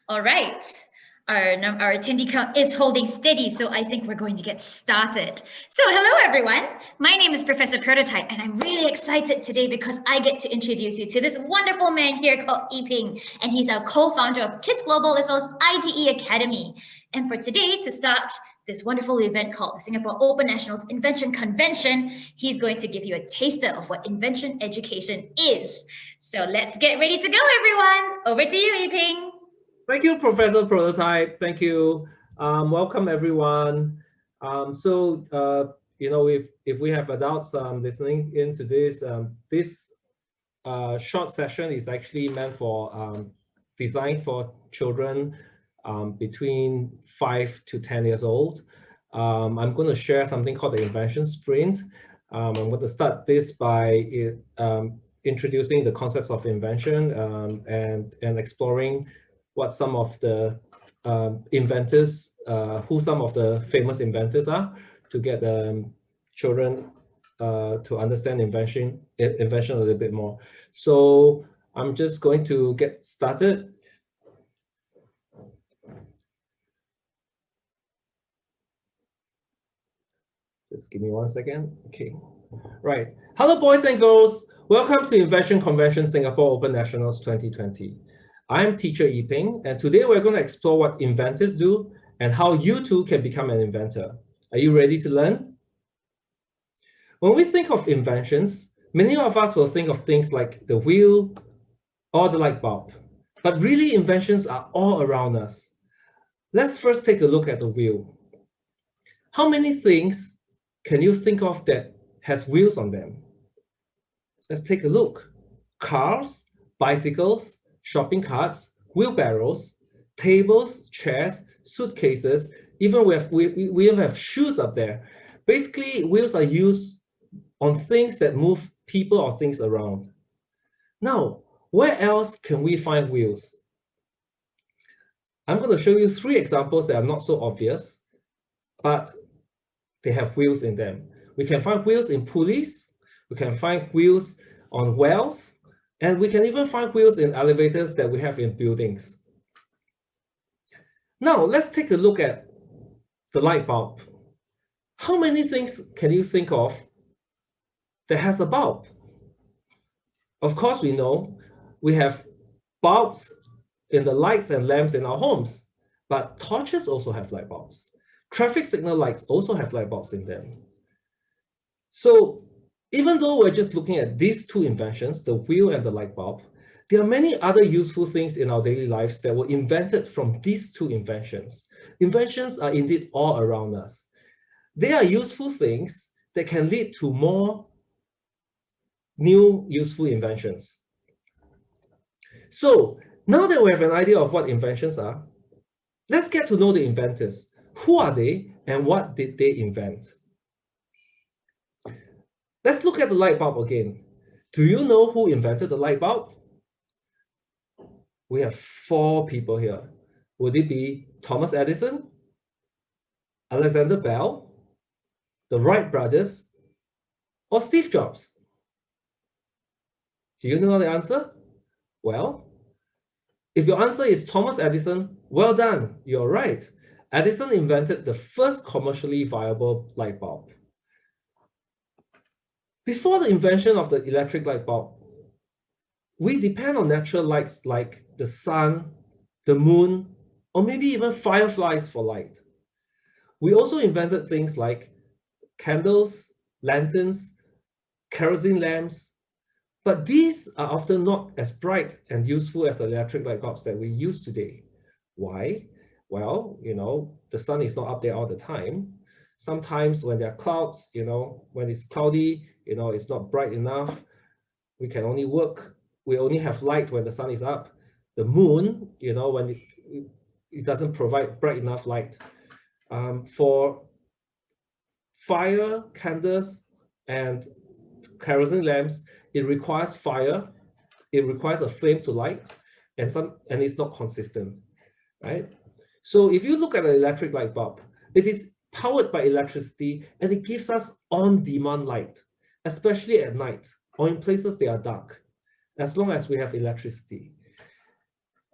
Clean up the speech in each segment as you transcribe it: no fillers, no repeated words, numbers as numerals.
All right. Our attendee count is holding steady, so I think we're going to get started. So hello, everyone. My name is Professor Prototype, and I'm really excited today because I get to introduce you to this wonderful man here called Yiping, and he's our co-founder of KidsGlobal as well as IDE Academy. And for today, to start this wonderful event called the Singapore Open Nationals Invention Convention, he's going to give you a taster of what invention education is. So let's get ready to go, everyone. Over to you, Yiping. Thank you, Professor Prototype. Thank you. Welcome, everyone. If we have adults listening in to this, this short session is actually meant for designed for children between 5 to 10 years old. I'm going to share something called the Invention Sprint. I'm going to start this by introducing the concepts of invention and exploring what some of the inventors, who some of the famous inventors are, to get children to understand invention a little bit more. So I'm just going to get started. Just give me 1 second. Okay, right. Hello, boys and girls. Welcome to Invention Convention Singapore Open Nationals 2020. I'm teacher Yiping, and today we're going to explore what inventors do and how you too can become an inventor. Are you ready to learn? When we think of inventions, many of us will think of things like the wheel or the light bulb, but really inventions are all around us. Let's first take a look at the wheel. How many things can you think of that has wheels on them? Let's take a look. Cars, bicycles, shopping carts, wheelbarrows, tables, chairs, suitcases, even we even have shoes up there. Basically, wheels are used on things that move people or things around. Now, where else can we find wheels? I'm going to show you 3 examples that are not so obvious, but they have wheels in them. We can find wheels in pulleys, we can find wheels on wells, and we can even find wheels in elevators that we have in buildings. Now, let's take a look at the light bulb. How many things can you think of that has a bulb? Of course, we know we have bulbs in the lights and lamps in our homes, but torches also have light bulbs. Traffic signal lights also have light bulbs in them. So even though we're just looking at these 2 inventions, the wheel and the light bulb, there are many other useful things in our daily lives that were invented from these 2 inventions. Inventions are indeed all around us. They are useful things that can lead to more new useful inventions. So now that we have an idea of what inventions are, let's get to know the inventors. Who are they and what did they invent? Let's look at the light bulb again. Do you know who invented the light bulb? We have 4 people here. Would it be Thomas Edison, Alexander Bell, the Wright brothers, or Steve Jobs? Do you know the answer? Well, if your answer is Thomas Edison, well done, you're right. Edison invented the first commercially viable light bulb. Before the invention of the electric light bulb, we depend on natural lights like the sun, the moon, or maybe even fireflies for light. We also invented things like candles, lanterns, kerosene lamps, but these are often not as bright and useful as the electric light bulbs that we use today. Why? Well, the sun is not up there all the time. Sometimes when there are clouds, when it's cloudy, it's not bright enough. We can only work, we only have light when the sun is up. The moon, when it doesn't provide bright enough light. For fire, candles, and kerosene lamps, it requires fire, it requires a flame to light, and it's not consistent, right? So if you look at an electric light bulb, it is powered by electricity and it gives us on-demand light, especially at night or in places that are dark, as long as we have electricity.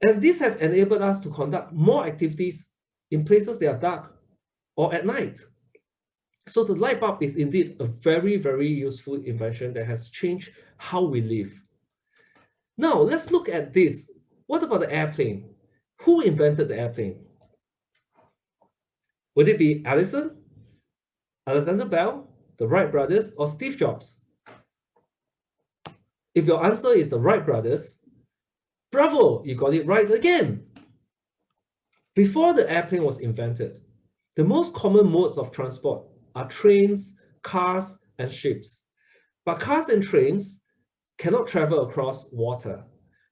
And this has enabled us to conduct more activities in places that are dark or at night. So the light bulb is indeed a very, very useful invention that has changed how we live. Now, let's look at this. What about the airplane? Who invented the airplane? Would it be Edison, Alexander Bell, the Wright brothers, or Steve Jobs? If your answer is the Wright brothers, bravo, you got it right again. Before the airplane was invented, the most common modes of transport are trains, cars, and ships. But cars and trains cannot travel across water,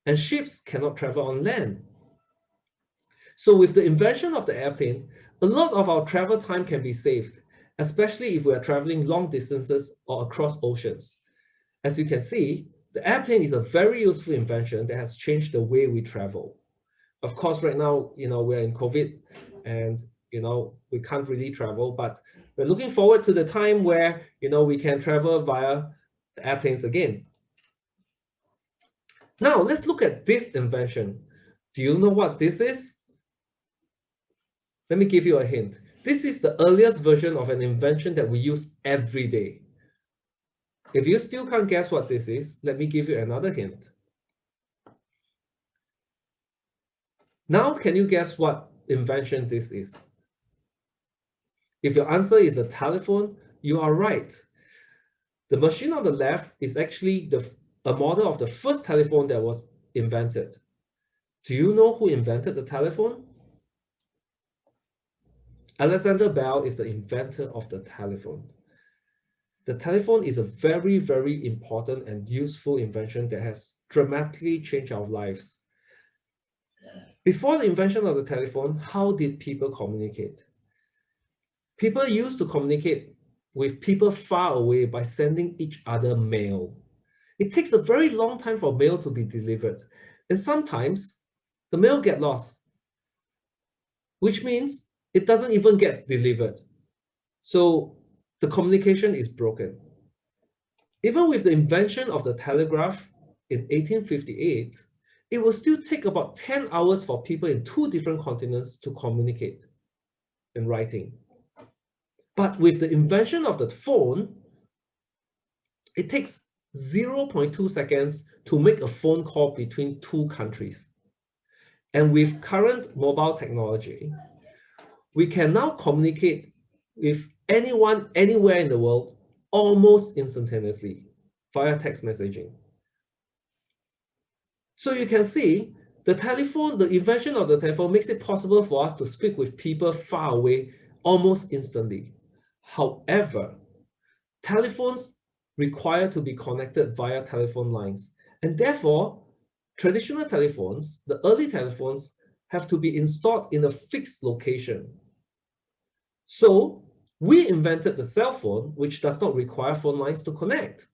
and ships cannot travel on land. So with the invention of the airplane, a lot of our travel time can be saved, especially if we are traveling long distances or across oceans. As you can see, the airplane is a very useful invention that has changed the way we travel. Of course, right now, we're in COVID and, we can't really travel, but we're looking forward to the time where, we can travel via the airplanes again. Now, let's look at this invention. Do you know what this is? Let me give you a hint. This is the earliest version of an invention that we use every day. If you still can't guess what this is, let me give you another hint. Now, can you guess what invention this is? If your answer is a telephone, you are right. The machine on the left is actually a model of the first telephone that was invented. Do you know who invented the telephone? Alexander Bell is the inventor of the telephone. The telephone is a very, very important and useful invention that has dramatically changed our lives. Before the invention of the telephone, how did people communicate? People used to communicate with people far away by sending each other mail. It takes a very long time for mail to be delivered, and sometimes the mail gets lost, which means it doesn't even get delivered. So the communication is broken. Even with the invention of the telegraph in 1858, it will still take about 10 hours for people in 2 different continents to communicate in writing. But with the invention of the phone, it takes 0.2 seconds to make a phone call between 2 countries. And with current mobile technology, we can now communicate with anyone, anywhere in the world, almost instantaneously via text messaging. So you can see the invention of the telephone makes it possible for us to speak with people far away almost instantly. However, telephones require to be connected via telephone lines, and therefore, traditional telephones, the early telephones, have to be installed in a fixed location. So we invented the cell phone, which does not require phone lines to connect.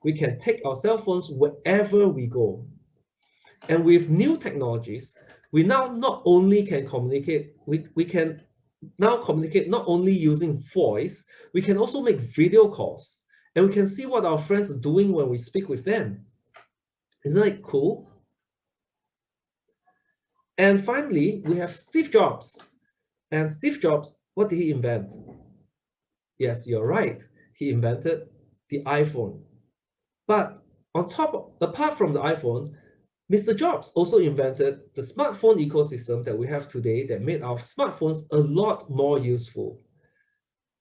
We can take our cell phones wherever we go. And with new technologies, we now not only can communicate, we can now communicate not only using voice, we can also make video calls. And we can see what our friends are doing when we speak with them. Isn't that cool? And finally, we have Steve Jobs. And Steve Jobs, what did he invent? Yes, you're right. He invented the iPhone. But apart from the iPhone, Mr. Jobs also invented the smartphone ecosystem that we have today that made our smartphones a lot more useful.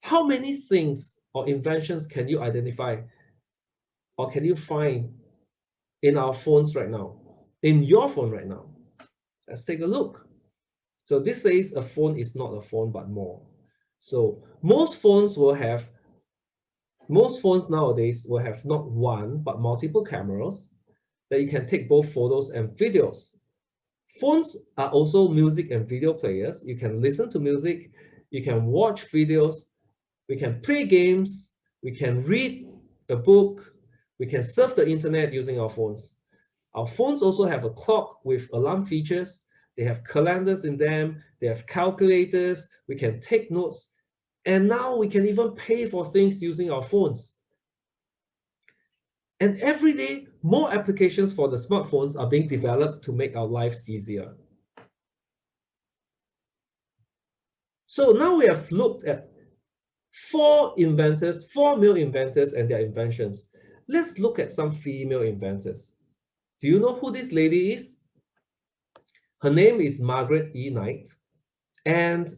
How many things or inventions can you identify or can you find in our phones right now, in your phone right now? Let's take a look. So this says a phone is not a phone, but more. So most phones nowadays will have not one, but multiple cameras that you can take both photos and videos. Phones are also music and video players. You can listen to music, you can watch videos, we can play games, we can read a book, we can surf the internet using our phones. Our phones also have a clock with alarm features. They have calendars in them, they have calculators, we can take notes, and now we can even pay for things using our phones. And every day, more applications for the smartphones are being developed to make our lives easier. So now we have looked at four male inventors and their inventions. Let's look at some female inventors. Do you know who this lady is? Her name is Margaret E. Knight. And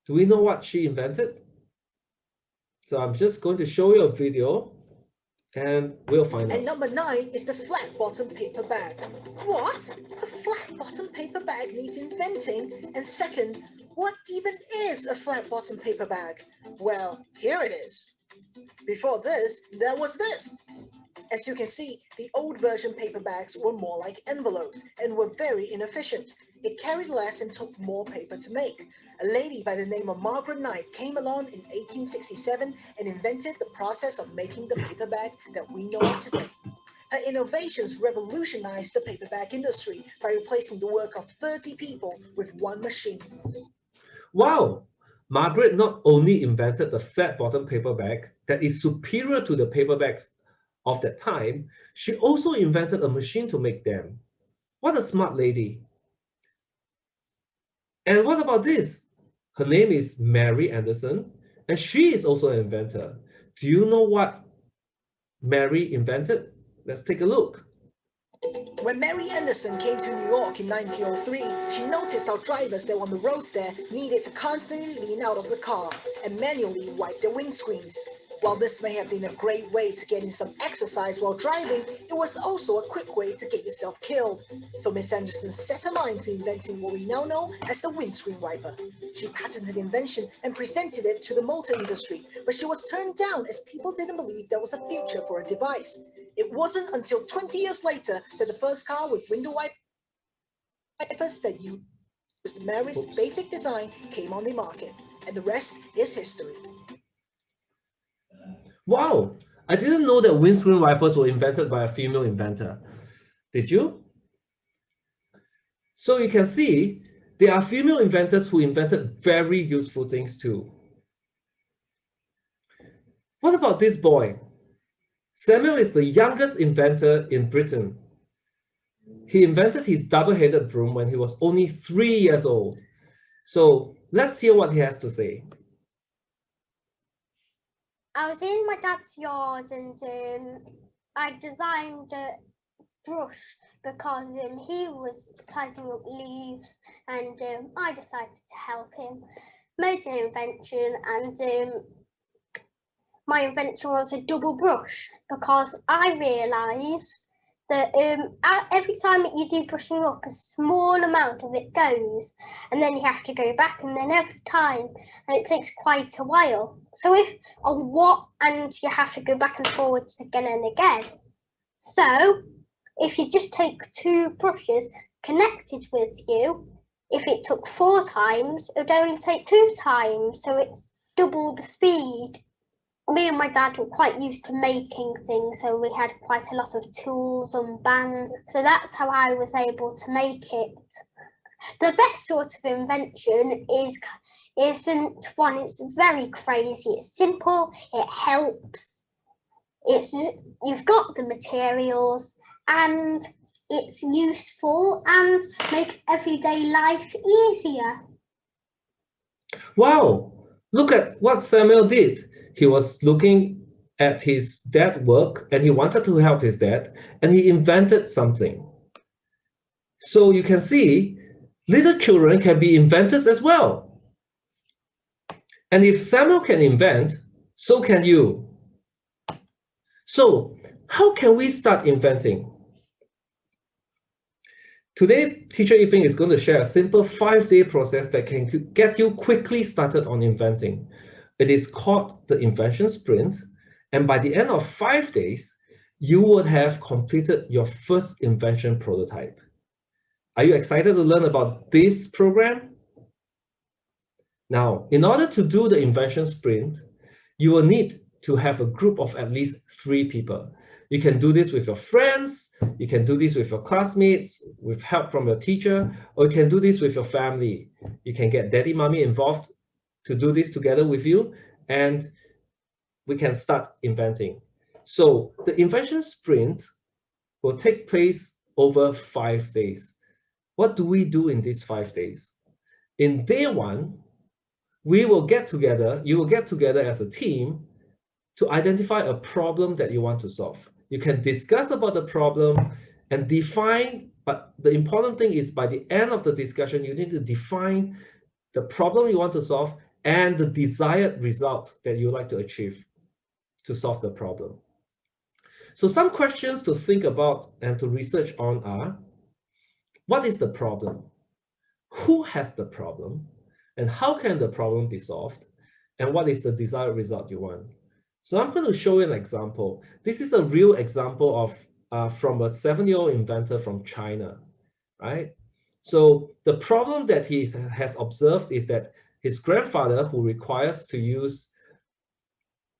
do we know what she invented? So I'm just going to show you a video and we'll find out. And number 9 is the flat bottom paper bag. What? A flat bottom paper bag needs inventing. And second, what even is a flat bottom paper bag? Well, here it is. Before this, there was this. As you can see, the old version paper bags were more like envelopes and were very inefficient. It carried less and took more paper to make. A lady by the name of Margaret Knight came along in 1867 and invented the process of making the paper bag that we know of today. Her innovations revolutionized the paper bag industry by replacing the work of 30 people with one machine. Wow! Margaret not only invented the flat bottom paper bag that is superior to the paper bags of that time, she also invented a machine to make them. What a smart lady. And what about this? Her name is Mary Anderson, and she is also an inventor. Do you know what Mary invented? Let's take a look. When Mary Anderson came to New York in 1903, she noticed how drivers that were on the roads there needed to constantly lean out of the car and manually wipe their windscreens. While this may have been a great way to get in some exercise while driving, it was also a quick way to get yourself killed. So Miss Anderson set her mind to inventing what we now know as the windscreen wiper. She patented the invention and presented it to the motor industry, but she was turned down as people didn't believe there was a future for a device. It wasn't until 20 years later that the first car with window wipers that used Mary's basic design came on the market, and the rest is history. Wow, I didn't know that windscreen wipers were invented by a female inventor. Did you? So you can see there are female inventors who invented very useful things too. What about this boy? Samuel is the youngest inventor in Britain. He invented his double-headed broom when he was only 3 years old. So let's hear what he has to say. I was in my dad's yard and I designed a brush because he was tidying up leaves and I decided to help him. Made an invention and my invention was a double brush because I realised that every time you do brushing up, a small amount of it goes and then you have to go back and then every time, and it takes quite a while. So and you have to go back and forwards again and again. So if you just take 2 brushes connected with you, if it took 4 times, it would only take 2 times, so it's double the speed. Me and my dad were quite used to making things, so we had quite a lot of tools and bands. So that's how I was able to make it. The best sort of invention isn't one, it's very crazy. It's simple, it helps. You've got the materials and it's useful and makes everyday life easier. Wow, look at what Samuel did. He was looking at his dad's work and he wanted to help his dad and he invented something. So you can see little children can be inventors as well. And if Samuel can invent, so can you. So how can we start inventing? Today, Teacher Yiping is going to share a simple 5-day process that can get you quickly started on inventing. It is called the Invention Sprint, and by the end of 5 days, you would have completed your first invention prototype. Are you excited to learn about this program? Now, in order to do the Invention Sprint, you will need to have a group of at least 3 people. You can do this with your friends, you can do this with your classmates, with help from your teacher, or you can do this with your family. You can get daddy, mommy involved to do this together with you, and we can start inventing. So the invention sprint will take place over 5 days. What do we do in these 5 days? In day 1, we will get together, you will get together as a team to identify a problem that you want to solve. You can discuss about the problem and define, but the important thing is by the end of the discussion, you need to define the problem you want to solve and the desired result that you like to achieve to solve the problem. So some questions to think about and to research on are, what is the problem? Who has the problem? And how can the problem be solved? And what is the desired result you want? So I'm going to show you an example. This is a real example of from a 7-year-old inventor from China, right? So the problem that he has observed is that his grandfather, who requires to use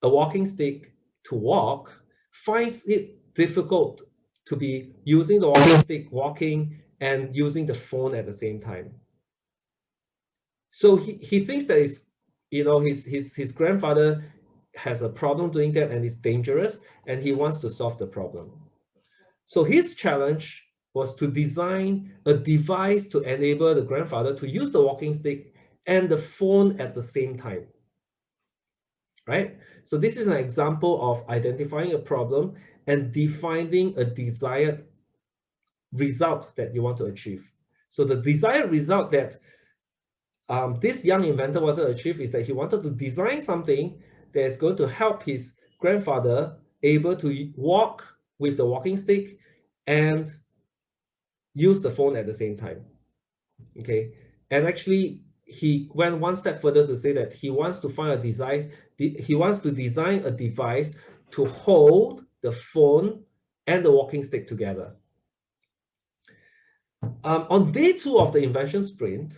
a walking stick to walk, finds it difficult to be using the walking stick, walking, and using the phone at the same time. So he thinks that his grandfather has a problem doing that and it's dangerous, and he wants to solve the problem. So his challenge was to design a device to enable the grandfather to use the walking stick and the phone at the same time, right? So this is an example of identifying a problem and defining a desired result that you want to achieve. So the desired result that this young inventor wanted to achieve is that he wanted to design something that is going to help his grandfather able to walk with the walking stick and use the phone at the same time. Okay, and actually he went one step further to say that he wants to find a device, he wants to design a device to hold the phone and the walking stick together. On day 2 of the invention sprint,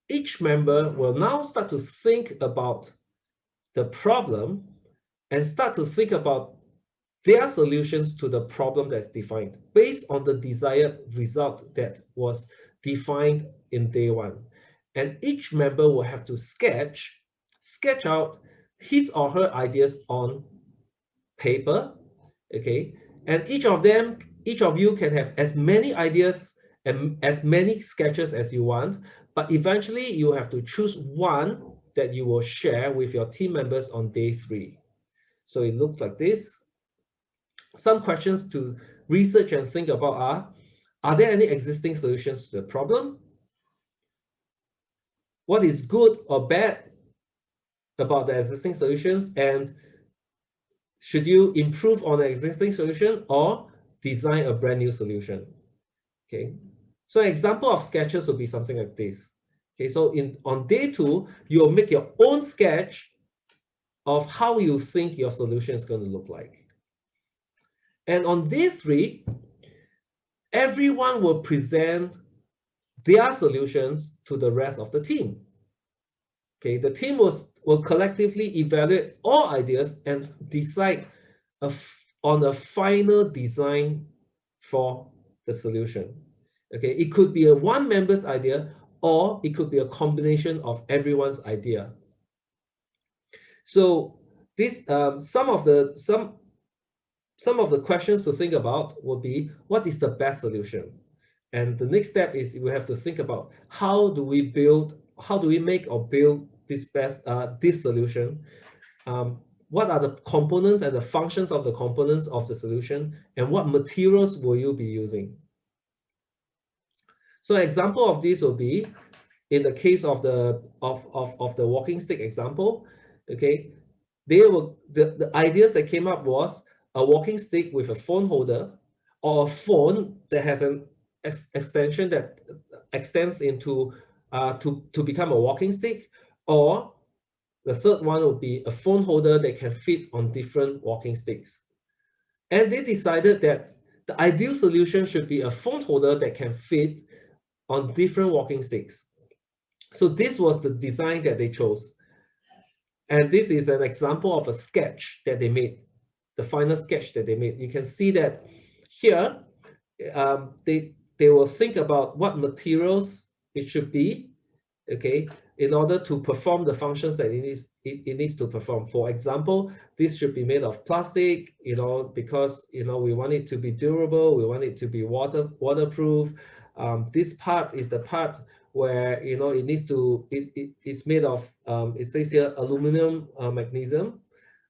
each member will now start to think about the problem and start to think about their solutions to the problem that's defined based on the desired result that was defined in day 1. And each member will have to sketch out his or her ideas on paper, okay? And each of you can have as many ideas and as many sketches as you want, but eventually you have to choose one that you will share with your team members on day 3. So it looks like this. Some questions to research and think about are there any existing solutions to the problem? What is good or bad about the existing solutions? And should you improve on the existing solution or design a brand new solution? Okay, so an example of sketches would be something like this. Okay, so on day 2, you'll make your own sketch of how you think your solution is going to look like. And on day 3, everyone will present their solutions to the rest of the team. Okay, the team will collectively evaluate all ideas and decide on a final design for the solution. Okay, it could be a one member's idea, or it could be a combination of everyone's idea. So this some of the questions to think about would be, what is the best solution? And the next step is we have to think about how do we make or build this solution? What are the components and the functions of the components of the solution, and what materials will you be using? So an example of this will be in the case of the walking stick example. Okay, the ideas that came up was a walking stick with a phone holder, or a phone that has an extension that extends into to become a walking stick, or the third one would be a phone holder that can fit on different walking sticks. And they decided that the ideal solution should be a phone holder that can fit on different walking sticks. So this was the design that they chose. And this is an example of a sketch that they made, the final sketch that they made. You can see that here, they will think about what materials it should be, okay, in order to perform the functions that it needs to perform. For example, this should be made of plastic, because we want it to be durable, we want it to be waterproof. This part is the part where it needs to it's made of it says here aluminum magnesium,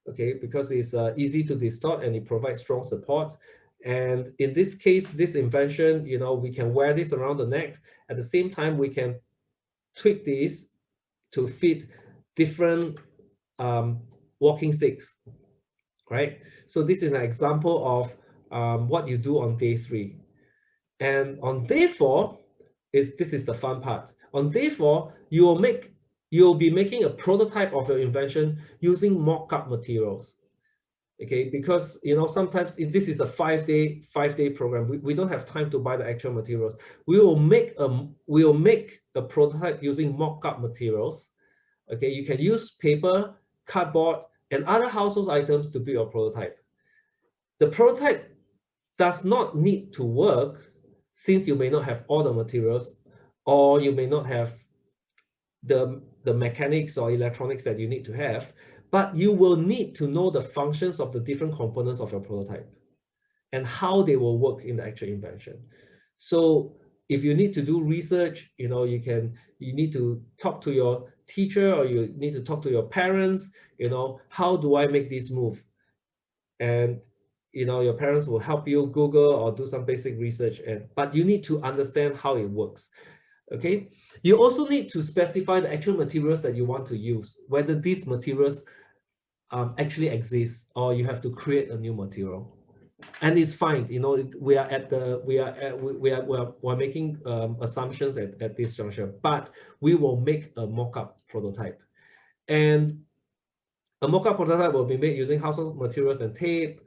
okay, because it's easy to distort and it provides strong support. And in this case, this invention, we can wear this around the neck. At the same time, we can tweak this to fit different walking sticks, right? So this is an example of what you do on day 3. And on day 4, this is the fun part. On day 4, you'll be making a prototype of your invention using mock-up materials. Okay, because sometimes this is a 5-day program. We don't have time to buy the actual materials. We will make a prototype using mock-up materials. Okay, you can use paper, cardboard, and other household items to build your prototype. The prototype does not need to work since you may not have all the materials, or you may not have the mechanics or electronics that you need to have. But you will need to know the functions of the different components of your prototype and how they will work in the actual invention. So if you need to do research, you need to talk to your teacher, or you need to talk to your parents, how do I make this move? And your parents will help you Google or do some basic research, but you need to understand how it works. Okay, you also need to specify the actual materials that you want to use, whether these materials actually exist or you have to create a new material. And it's fine, we're making assumptions at this juncture, but we will make a mock-up prototype. And a mock-up prototype will be made using household materials and tape,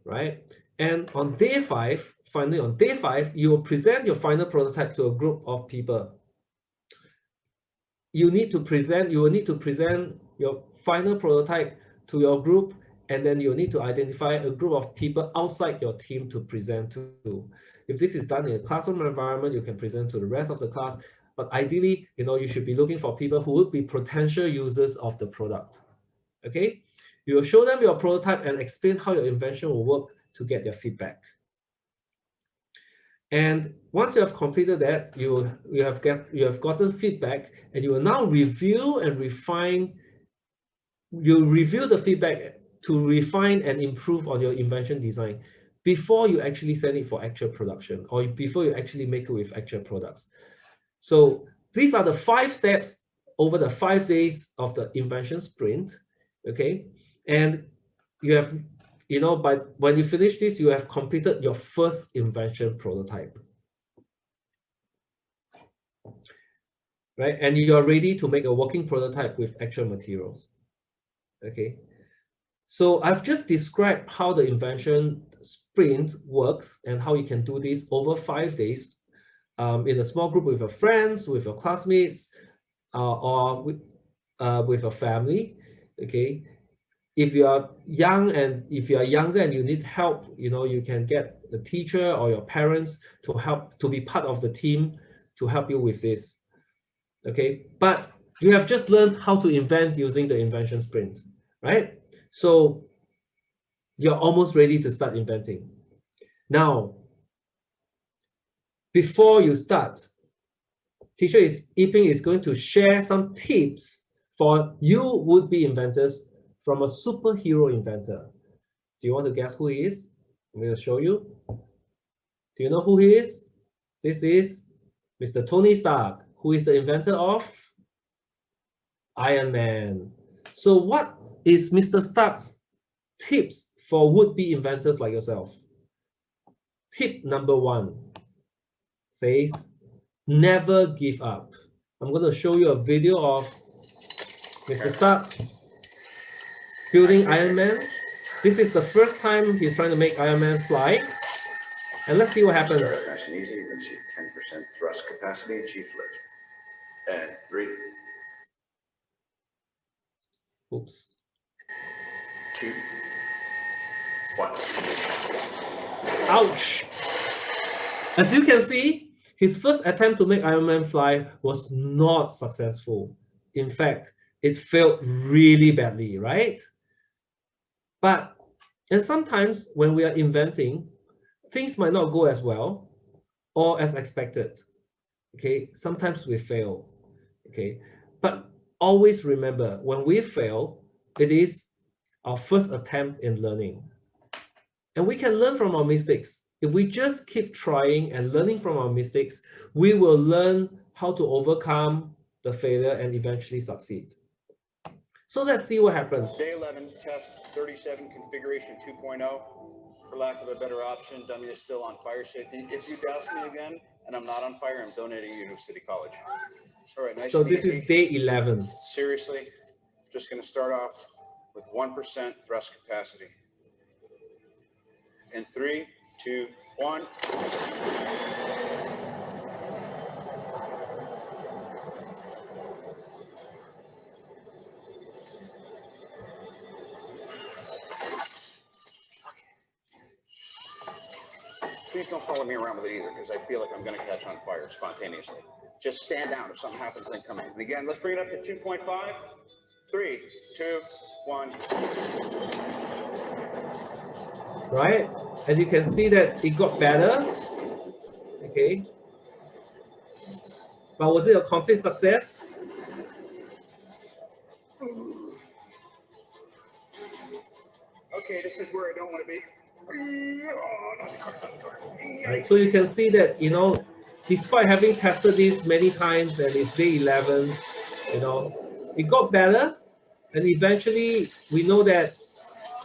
right? And on day 5, finally on day 5, you will present your final prototype to a group of people. You will need to present your final prototype to your group, and then you'll need to identify a group of people outside your team to present to. If this is done in a classroom environment, you can present to the rest of the class, but ideally, you should be looking for people who would be potential users of the product. Okay, you will show them your prototype and explain how your invention will work to get their feedback. And once you have completed that, you have gotten feedback, and you will now review and refine. You review the feedback to refine and improve on your invention design before you actually send it for actual production, or before you actually make it with actual products. So these are the 5 steps over the 5 days of the invention sprint. Okay, and you have, when you finish this, you have completed your first invention prototype, right? And you are ready to make a working prototype with actual materials. Okay, so I've just described how the invention sprint works and how you can do this over 5 days in a small group with your friends, with your classmates, or with your family. Okay, if you are younger and you need help, you can get the teacher or your parents to be part of the team to help you with this. Okay, but you have just learned how to invent using the invention sprint, right? So you're almost ready to start inventing. Now, before you start, teacher Yiping is going to share some tips for you would-be inventors from a superhero inventor. Do you want to guess who he is? I'm going to show you. Do you know who he is? This is Mr. Tony Stark, who is the inventor of Iron Man. So what is Mr. Stark's tips for would-be inventors like yourself? Tip number 1 says, never give up. I'm going to show you a video of Mr. Stark building Iron Man. This is the first time he's trying to make Iron Man fly. And let's see what happens. Start nice and easy. You can see 10% thrust capacity, chief lift. And 3. Oops. 2. 1. Ouch! As you can see, his first attempt to make Iron Man fly was not successful. In fact, it failed really badly, right? And sometimes when we are inventing, things might not go as well or as expected. Okay, sometimes we fail. Okay, but always remember, when we fail, it is our first attempt in learning. And we can learn from our mistakes. If we just keep trying and learning from our mistakes, we will learn how to overcome the failure and eventually succeed. So let's see what happens. Day 11, test 37, configuration 2.0. For lack of a better option, dummy is still on fire safety. If you douse me again and I'm not on fire, I'm donating you to City College. All right, nice. So this is day 11. Seriously, just going to start off with 1% thrust capacity. In 3, 2, 1. Please don't follow me around with it either, because I feel like I'm going to catch on fire spontaneously. Just stand down. If something happens, then come in. And again, let's bring it up to 2.5. 3, 2, 1. Right? And you can see that it got better. Okay. But was it a complete success? Okay, this is where I don't want to be. Right, so you can see that, you know, despite having tested this many times and it's day 11, you know, it got better, and eventually we know that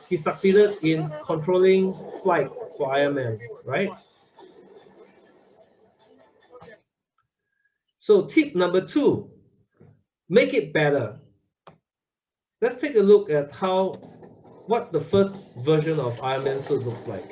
he succeeded in controlling flight for Iron Man, right? So tip number 2, make it better. Let's take a look at what the first version of Iron Man suit looks like.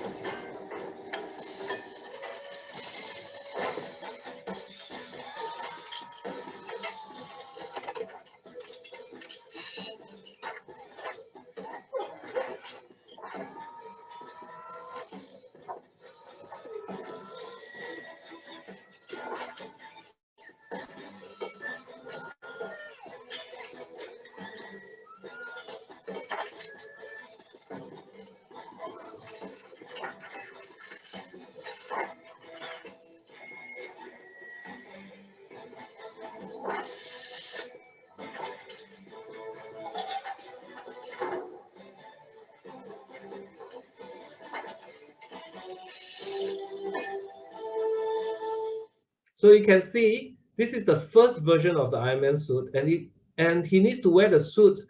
So you can see this is the first version of the Iron Man suit, and he needs to wear the suit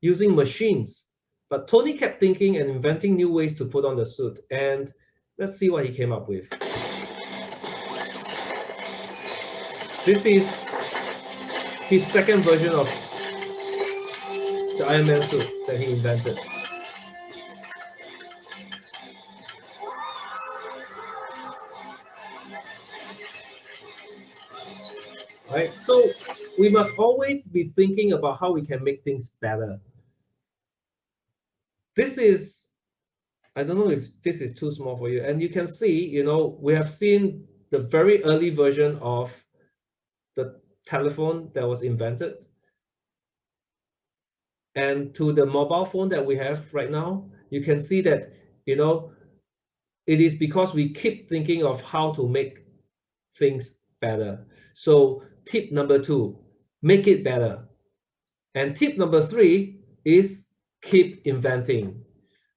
using machines. But Tony kept thinking and inventing new ways to put on the suit, and let's see what he came up with. This is his second version of the Iron Man suit that he invented. Right? So we must always be thinking about how we can make things better. This is, I don't know if this is too small for you. And you can see, you know, we have seen the very early version of the telephone that was invented. And to the mobile phone that we have right now, you can see that, you know, it is because we keep thinking of how to make things better. So tip number 2, make it better. And tip number 3 is keep inventing,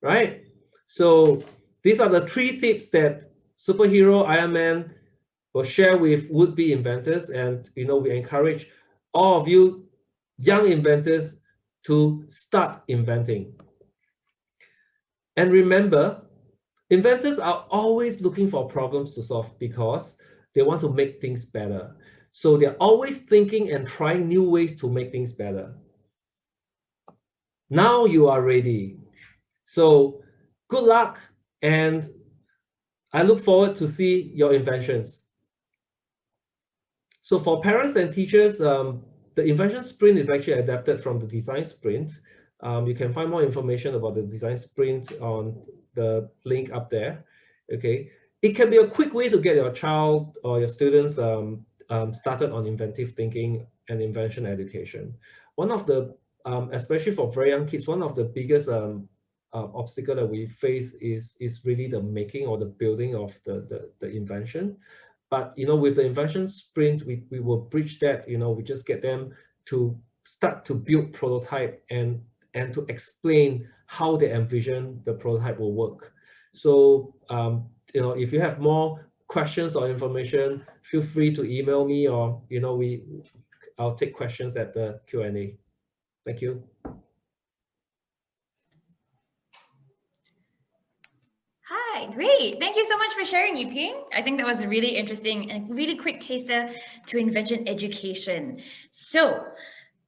right? So these are the 3 tips that superhero Iron Man will share with would-be inventors. And, you know, we encourage all of you young inventors to start inventing. And remember, inventors are always looking for problems to solve because they want to make things better. So they're always thinking and trying new ways to make things better. Now you are ready. So good luck, and I look forward to see your inventions. So for parents and teachers, the Invention Sprint is actually adapted from the Design Sprint. You can find more information about the Design Sprint on the link up there. Okay, it can be a quick way to get your child or your students started on inventive thinking and invention education. One of the especially for very young kids, one of the biggest obstacle that we face is really the making or the building of the invention. But with the invention sprint, we will bridge that. We just get them to start to build prototype and to explain how they envision the prototype will work. So if you have more questions or information, feel free to email me, or I'll take questions at the Q&A. Thank you. Hi, great. Thank you so much for sharing, Yiping. I think that was a really interesting and really quick taster to Invention education. So,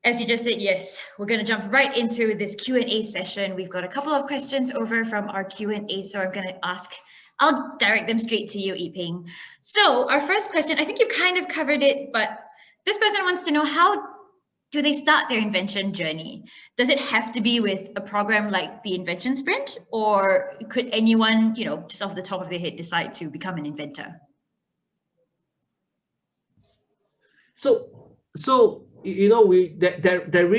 as you just said, yes, we're going to jump right into this Q&A session. We've got a couple of questions over from our Q&A, so I'm going to I'll direct them straight to you, Yiping. So our first question, I think you've kind of covered it, but this person wants to know, how do they start their invention journey? Does it have to be with a program like the Invention Sprint, or could anyone, just off the top of their head, decide to become an inventor? So there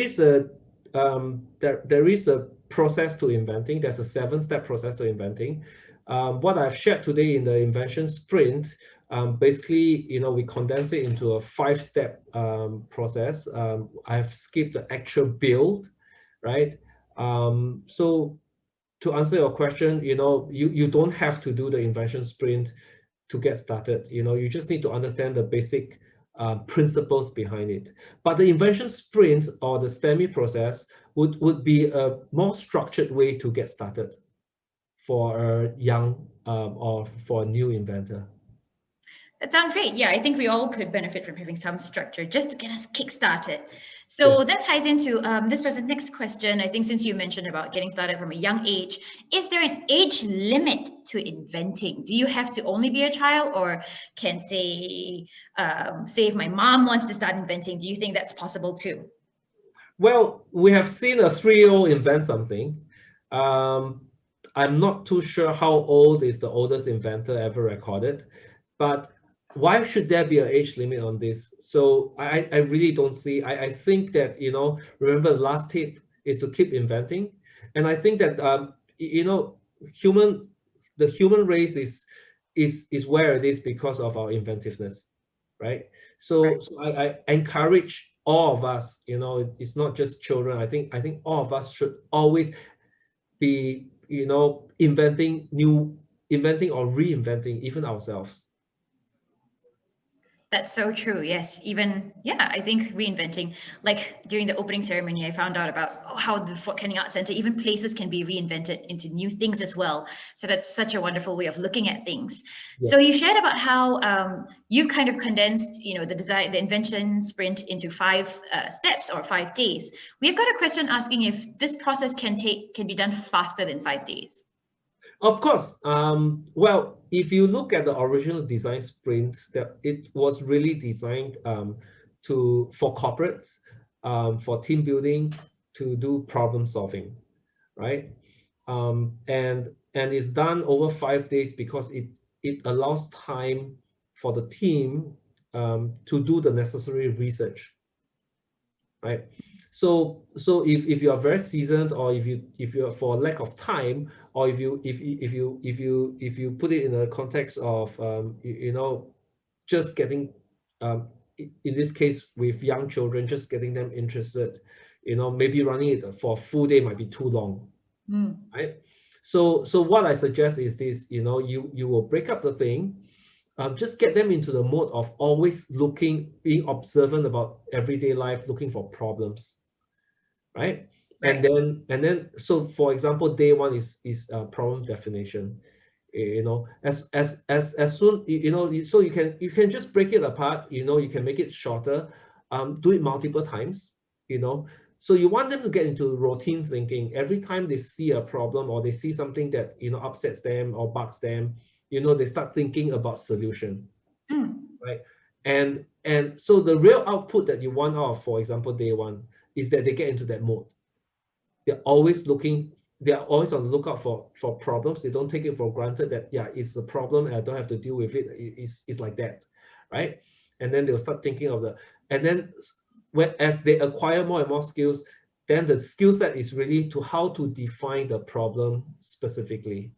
is a process to inventing. There's a 7-step process to inventing. What I've shared today in the Invention Sprint, basically, we condense it into a 5-step process. I've skipped the actual build, right? So to answer your question, you don't have to do the Invention Sprint to get started. You just need to understand the basic principles behind it. But the Invention Sprint or the STEMI process would be a more structured way to get started for a young or for a new inventor. That sounds great. Yeah, I think we all could benefit from having some structure just to get us kick-started. So that ties into this person's next question. I think since you mentioned about getting started from a young age, is there an age limit to inventing? Do you have to only be a child, or can say if my mom wants to start inventing, do you think that's possible too? Well, we have seen a 3-year-old invent something. I'm not too sure how old is the oldest inventor ever recorded, but why should there be an age limit on this? So I really don't see. I think that, remember the last tip is to keep inventing. And I think that, the human race is where it is because of our inventiveness, right? So I encourage all of us, it's not just children. I think all of us should always be, inventing or reinventing even ourselves. That's so true. Yes. Even, I think reinventing, like during the opening ceremony, I found out about how the Fort Canning Arts Centre, even places can be reinvented into new things as well. So that's such a wonderful way of looking at things. Yeah. So you shared about how you've kind of condensed, the Invention Sprint into 5 steps or 5 days. We've got a question asking if this process can be done faster than 5 days. Of course. Well, if you look at the original design sprint, that it was really designed for corporates, for team building, to do problem solving, right? And it's done over 5 days because it allows time for the team to do the necessary research, right? So if you are very seasoned, or if you're for lack of time, or if you put it in the context of just getting in this case with young children, just getting them interested, maybe running it for a full day might be too long, right? So what I suggest is this, you will break up the thing. Just get them into the mode of always being observant about everyday life, looking for problems, right? And then, so for example, day 1 is problem definition. As soon, so you can just break it apart. You can make it shorter. Do it multiple times. So you want them to get into routine thinking. Every time they see a problem or they see something that upsets them or bugs them, they start thinking about solution, right? And so the real output that you want out of, for example, day 1 is that they get into that mode. They're always on the lookout for problems. They don't take it for granted that, it's a problem and I don't have to deal with it. It's like that, right? And then they'll start thinking of and then as they acquire more and more skills, then the skill set is really to how to define the problem specifically,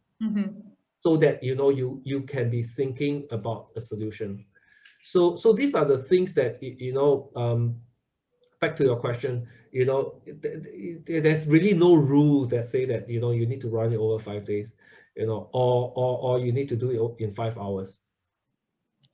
so that you can be thinking about a solution. So these are the things that back to your question, there's really no rule that say that you need to run it over 5 days, or you need to do it in 5 hours.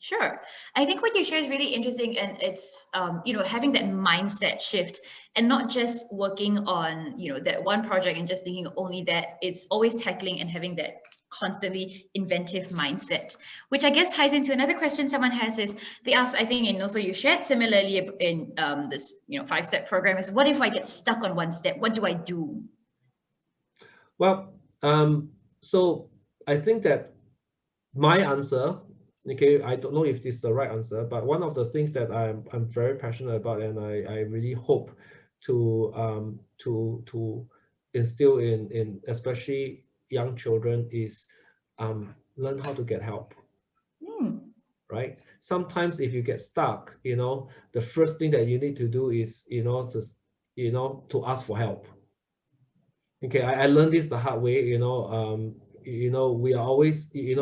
Sure. I think what you share is really interesting, and it's having that mindset shift and not just working on that one project and just thinking only that. It's always tackling and having that constantly inventive mindset, which I guess ties into another question someone has. Is they ask, I think, and also you shared similarly in this 5-step program, is what if I get stuck on one step? What do I do? Well, so I think that my answer, okay, I don't know if this is the right answer, but one of the things that I'm very passionate about, and I really hope to instill in especially young children, is learn how to get help. Right? Sometimes if you get stuck, the first thing that you need to do is to ask for help. Okay, I learned this the hard way. We are always we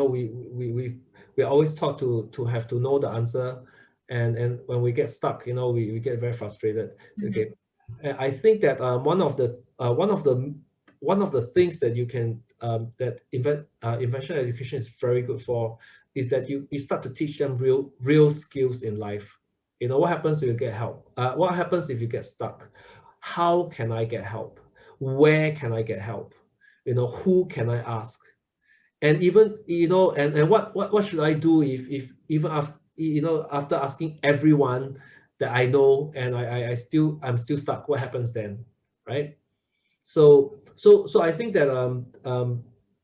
are always taught to have to know the answer, and when we get stuck, we get very frustrated. Okay, and I think that one of the things that you can that invention education is very good for is that you start to teach them real skills in life. What happens if you get help? What happens if you get stuck? How can I get help? Where can I get help? Who can I ask? And even and what should I do if even after asking everyone that I know and I'm still stuck? What happens then, right? So I think that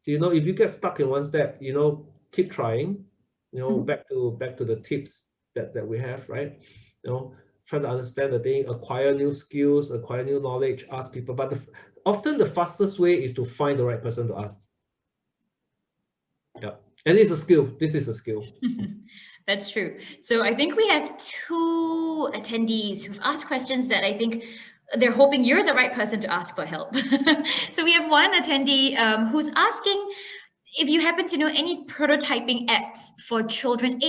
if you get stuck in one step, keep trying. Back to the tips that we have, right? Try to understand the thing, acquire new skills, acquire new knowledge, ask people. But often the fastest way is to find the right person to ask. Yeah, and it's a skill. This is a skill. That's true. So I think we have 2 attendees who've asked questions that I think they're hoping you're the right person to ask for help. So we have one attendee who's asking if you happen to know any prototyping apps for children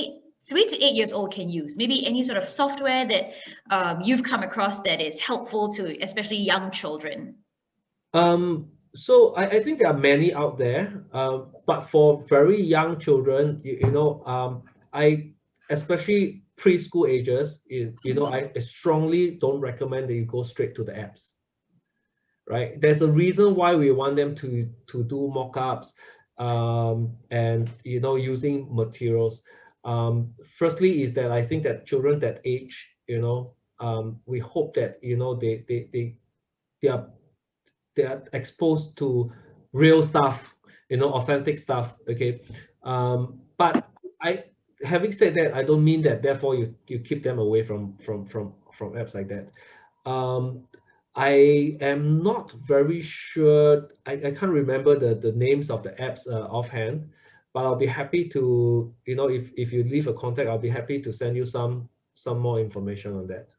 3 to 8 years old can use. Maybe any sort of software that you've come across that is helpful to especially young children. So I think there are many out there, but for very young children, I especially preschool ages, I strongly don't recommend that you go straight to the apps. Right? There's a reason why we want them to do mock-ups and using materials. Firstly, is that I think that children that age, we hope that they are exposed to real stuff, authentic stuff. Okay, but having said that, I don't mean that therefore you keep them away from apps like that. I am not very sure. I can't remember the names of the apps offhand, but I'll be happy to, if you leave a contact, I'll be happy to send you some more information on that.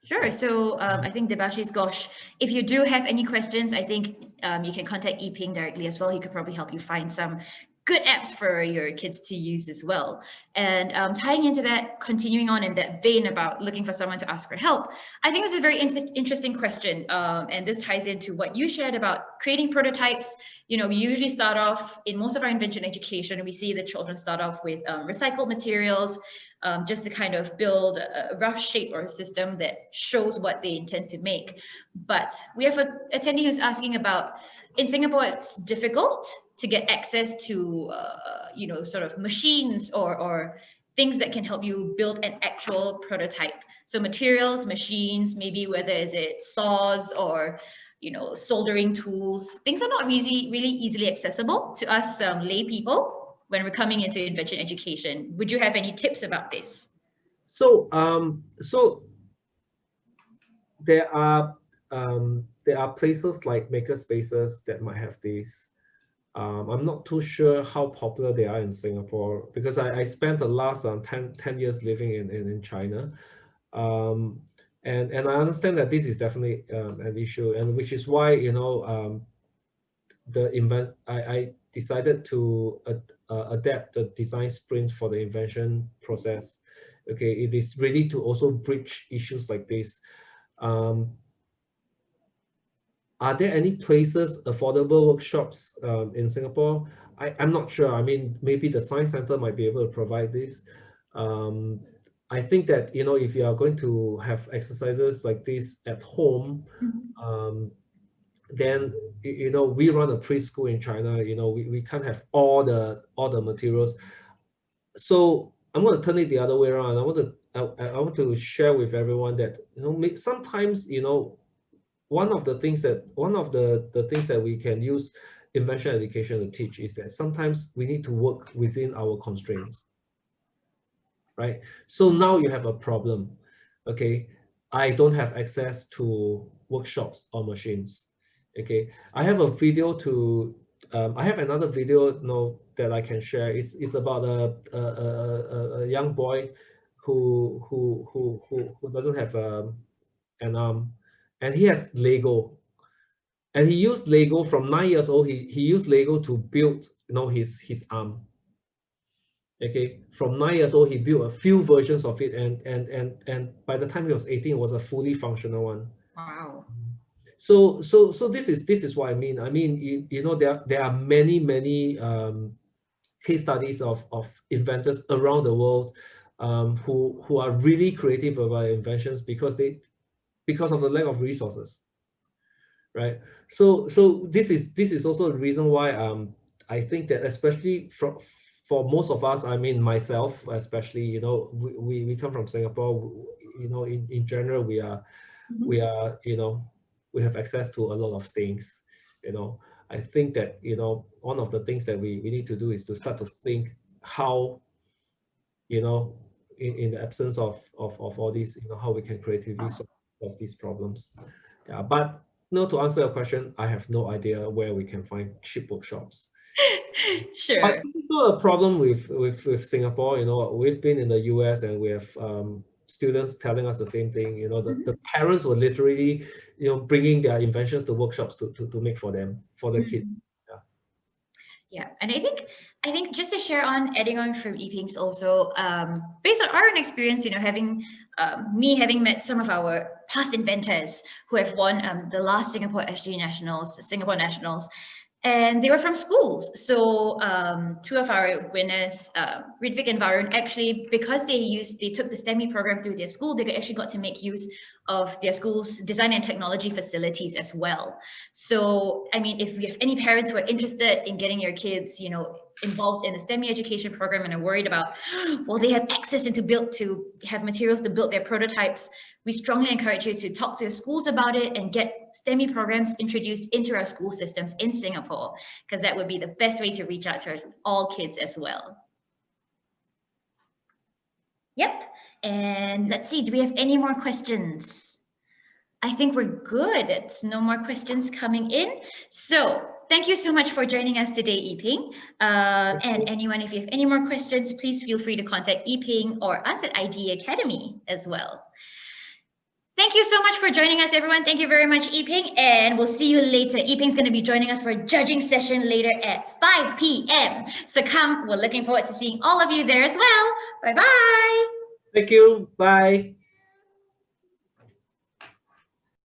Sure. So I think Debashish Ghosh, if you do have any questions, I think you can contact Yiping directly as well. He could probably help you find some good apps for your kids to use as well. And tying into that, continuing on in that vein about looking for someone to ask for help, I think this is a very interesting question. And this ties into what you shared about creating prototypes. We usually start off in most of our invention education, we see the children start off with recycled materials, just to kind of build a rough shape or a system that shows what they intend to make. But we have an attendee who's asking about, in Singapore, it's difficult to get access to, sort of machines or things that can help you build an actual prototype. So materials, machines, maybe whether is it saws or, soldering tools, things are not really easily accessible to us lay people when we're coming into invention education. Would you have any tips about this? So there are places like maker spaces that might have these. I'm not too sure how popular they are in Singapore because I spent the last 10 years living in China. And And I understand that this is definitely an issue, and which is why, you know, I decided to adapt the design sprint for the invention process. Okay, it is ready to also bridge issues like this. Are there any places, affordable workshops in Singapore? I'm not sure. I mean, maybe the Science Center might be able to provide this. I think that, you know, if you are going to have exercises like this at home, then, you know, we run a preschool in China. You know, we can't have all the materials. So I'm going to turn it the other way around. I want to share with everyone that, you know, sometimes, you know, one of the things that we can use invention education to teach is that sometimes we need to work within our constraints, right? So now you have a problem. Okay, I don't have access to workshops or machines. Okay, I have a video to I have another video that I can share. It's about a young boy who doesn't have an arm, and he has Lego, and he used Lego from 9 years old. He used Lego to build, you know, his arm. Okay, from 9 years old, he built a few versions of it, and by the time he was 18, it was a fully functional one. Wow. So this is what I mean. I mean, you know, there are many case studies of inventors around the world who are really creative about inventions because of the lack of resources, right? So this is also the reason why I think that, especially for most of us, I mean myself especially, you know, we come from Singapore, you know, in general we are you know, we have access to a lot of things, you know. I think that, you know, one of the things that we need to do is to start to think how, you know, in the absence of all these, you know, how we can creatively solve these problems. Yeah, but no, to answer your question, I have no idea where we can find cheap workshops. Sure. But this is not a problem with Singapore. You know, we've been in the US and we have students telling us the same thing. You know, the parents were literally, you know, bringing their inventions to workshops to make for them, for the kids. Yeah, and I think just to share on, adding on from Yiping's also, based on our own experience, you know, having met some of our past inventors who have won the last Singapore Nationals, and they were from schools. So two of our winners, Ridvik and Varun, actually, because they took the STEMI program through their school, they actually got to make use of their school's design and technology facilities as well. So, I mean, if you have any parents who are interested in getting your kids, you know, involved in a STEMI education program and are worried about, well, they have access to have materials to build their prototypes, we strongly encourage you to talk to your schools about it and get STEMI programs introduced into our school systems in Singapore, because that would be the best way to reach out to all kids as well. Yep, and let's see, do we have any more questions? I think we're good. It's no more questions coming in. So thank you so much for joining us today, Yiping. And anyone, if you have any more questions, please feel free to contact Yiping or us at IDE Academy as well. Thank you so much for joining us, everyone. Thank you very much, Yiping, and we'll see you later. Yiping's going to be joining us for a judging session later at 5 p.m. So come, we're looking forward to seeing all of you there as well. Bye-bye. Thank you. Bye.